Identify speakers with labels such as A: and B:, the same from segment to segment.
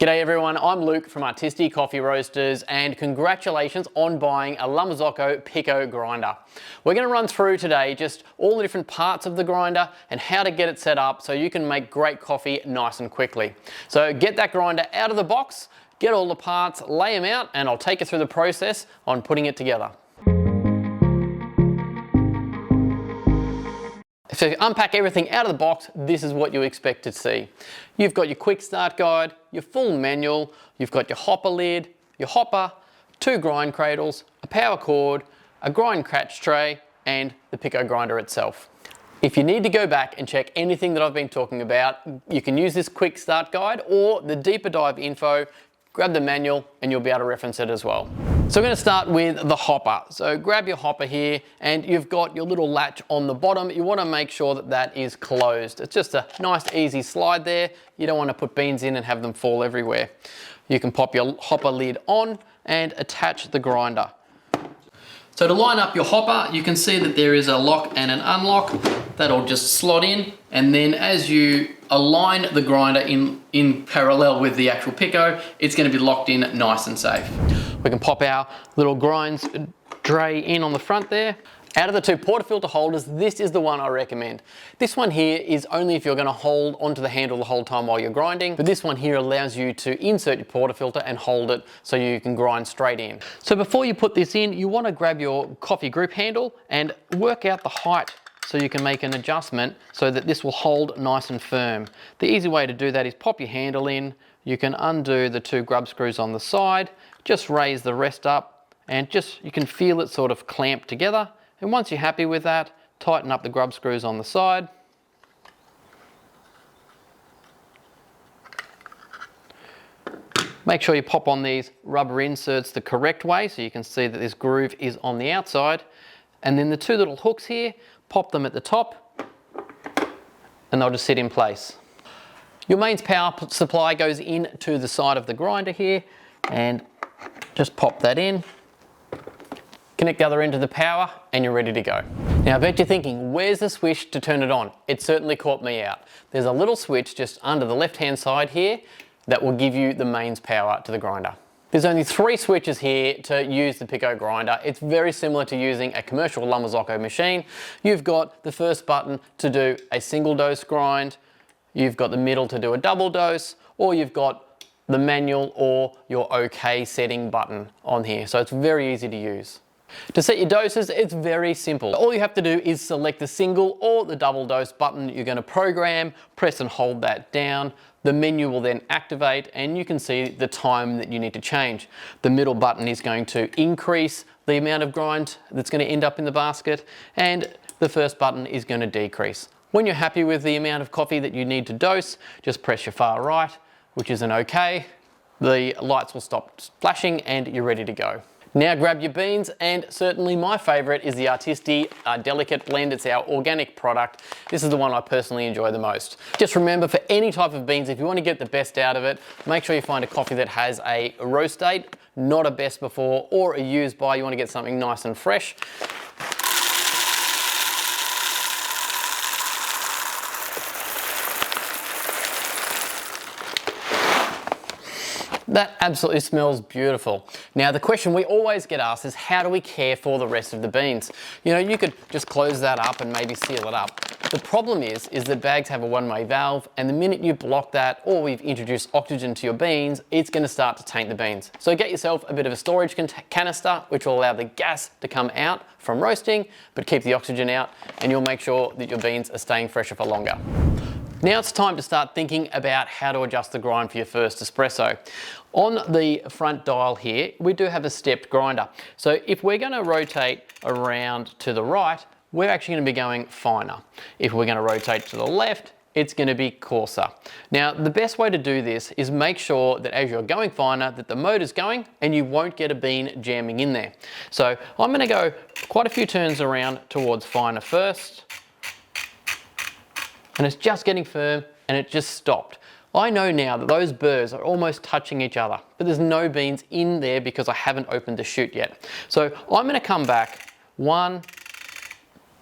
A: G'day everyone, I'm Luke from Artisti Coffee Roasters and congratulations on buying a Marzocco Pico grinder. We're going to run through today just all the different parts of the grinder and how to get it set up so you can make great coffee nice and quickly. So get that grinder out of the box, get all the parts, lay them out, and I'll take you through the process on putting it together. So to unpack everything out of the box, this is what you expect to see. You've got your quick start guide, your full manual, you've got your hopper lid, your hopper, 2 grind cradles, a power cord, a grind catch tray, and the Pico grinder itself. If you need to go back and check anything that I've been talking about, you can use this quick start guide or the deeper dive info, grab the manual and you'll be able to reference it as well. So we're going to start with the hopper. So grab your hopper here and you've got your little latch on the bottom. You want to make sure that that is closed. It's just a nice easy slide there. You don't want to put beans in and have them fall everywhere. You can pop your hopper lid on and attach the grinder. So to line up your hopper, you can see that there is a lock and an unlock. That'll just slot in, and then as you align the grinder in parallel with the actual Pico, it's going to be locked in nice and safe. We can pop our little grinds tray in on the front there. Out of the 2 Portafilter holders, this is the one I recommend. This one here is only if you're going to hold onto the handle the whole time while you're grinding, but this one here allows you to insert your portafilter and hold it so you can grind straight in. So before you put this in, you want to grab your coffee grip handle and work out the height so you can make an adjustment so that this will hold nice and firm. The easy way to do that is pop your handle in, you can undo the 2 grub screws on the side, just raise the rest up and you can feel it sort of clamp together. And once you're happy with that, tighten up the grub screws on the side. Make sure you pop on these rubber inserts the correct way so you can see that this groove is on the outside. And then the 2 little hooks here, pop them at the top and they'll just sit in place. Your mains power supply goes in to the side of the grinder here and just pop that in. Connect the other end to the power and you're ready to go. Now I bet you're thinking, where's the switch to turn it on? It certainly caught me out. There's a little switch just under the left hand side here that will give you the mains power to the grinder. There's only 3 switches here to use the Pico grinder. It's very similar to using a commercial Marzocco machine. You've got the first button to do a single dose grind, you've got the middle to do a double dose, or you've got the manual or your OK setting button on here. So it's very easy to use. To set your doses, it's very simple. All you have to do is select the single or the double dose button you're going to program, press and hold that down. The menu will then activate and you can see the time that you need to change. The middle button is going to increase the amount of grind that's going to end up in the basket, and the first button is going to decrease. When you're happy with the amount of coffee that you need to dose, just press your far right, which is an OK. The lights will stop flashing and you're ready to go. Now grab your beans, and certainly my favorite is the Artisti Delicate Blend. It's our organic product. This is the one I personally enjoy the most. Just remember, for any type of beans, if you want to get the best out of it, make sure you find a coffee that has a roast date, not a best before or a used by. You want to get something nice and fresh. That absolutely smells beautiful. Now the question we always get asked is, how do we care for the rest of the beans? You know, you could just close that up and maybe seal it up. The problem is that bags have a one-way valve, and the minute you block that or we've introduced oxygen to your beans, it's going to start to taint the beans. So get yourself a bit of a storage canister, which will allow the gas to come out from roasting, but keep the oxygen out, and you'll make sure that your beans are staying fresher for longer. Now it's time to start thinking about how to adjust the grind for your first espresso. On the front dial here, we do have a stepped grinder. So if we're going to rotate around to the right, we're actually going to be going finer. If we're going to rotate to the left, it's going to be coarser. Now, the best way to do this is make sure that as you're going finer, that the motor's going and you won't get a bean jamming in there. So I'm going to go quite a few turns around towards finer first. And it's just getting firm and it just stopped. I know now that those burrs are almost touching each other, but there's no beans in there because I haven't opened the chute yet. So I'm going to come back 1,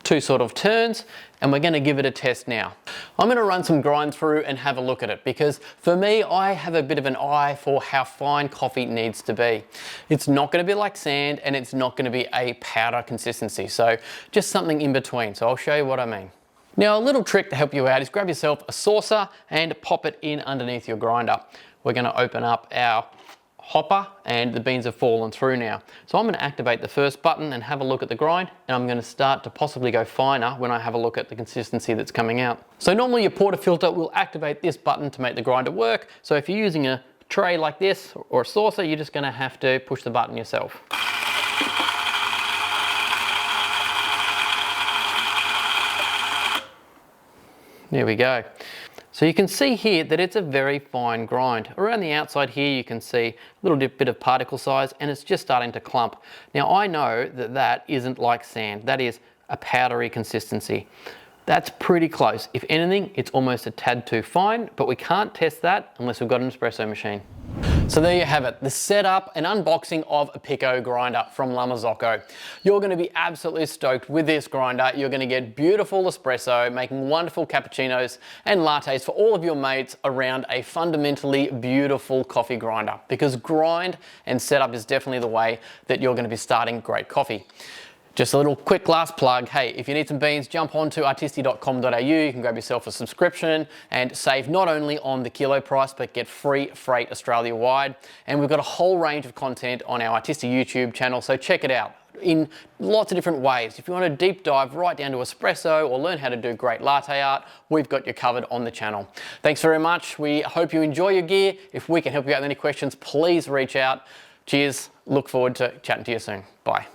A: 2 sort of turns, and we're gonna give it a test now. I'm gonna run some grind through and have a look at it, because for me, I have a bit of an eye for how fine coffee needs to be. It's not gonna be like sand, and it's not gonna be a powder consistency. So just something in between. So I'll show you what I mean. Now, a little trick to help you out is grab yourself a saucer and pop it in underneath your grinder. We're gonna open up our hopper, and the beans have fallen through now. So I'm going to activate the first button and have a look at the grind, and I'm going to start to possibly go finer when I have a look at the consistency that's coming out. So normally your portafilter will activate this button to make the grinder work. So if you're using a tray like this or a saucer, you're just going to have to push the button yourself. There we go. So you can see here that it's a very fine grind. Around the outside here you can see a little bit of particle size, and it's just starting to clump. Now I know that that isn't like sand, that is a powdery consistency. That's pretty close. If anything, it's almost a tad too fine, but we can't test that unless we've got an espresso machine. So there you have it, the setup and unboxing of a Pico grinder from Marzocco. You're going to be absolutely stoked with this grinder. You're going to get beautiful espresso, making wonderful cappuccinos and lattes for all of your mates around a fundamentally beautiful coffee grinder, because grind and setup is definitely the way that you're going to be starting great coffee. Just a little quick last plug. Hey, if you need some beans, jump on to artisti.com.au. You can grab yourself a subscription and save not only on the kilo price, but get free freight Australia-wide. And we've got a whole range of content on our Artisti YouTube channel, so check it out in lots of different ways. If you want to deep dive right down to espresso or learn how to do great latte art, we've got you covered on the channel. Thanks very much. We hope you enjoy your gear. If we can help you out with any questions, please reach out. Cheers. Look forward to chatting to you soon. Bye.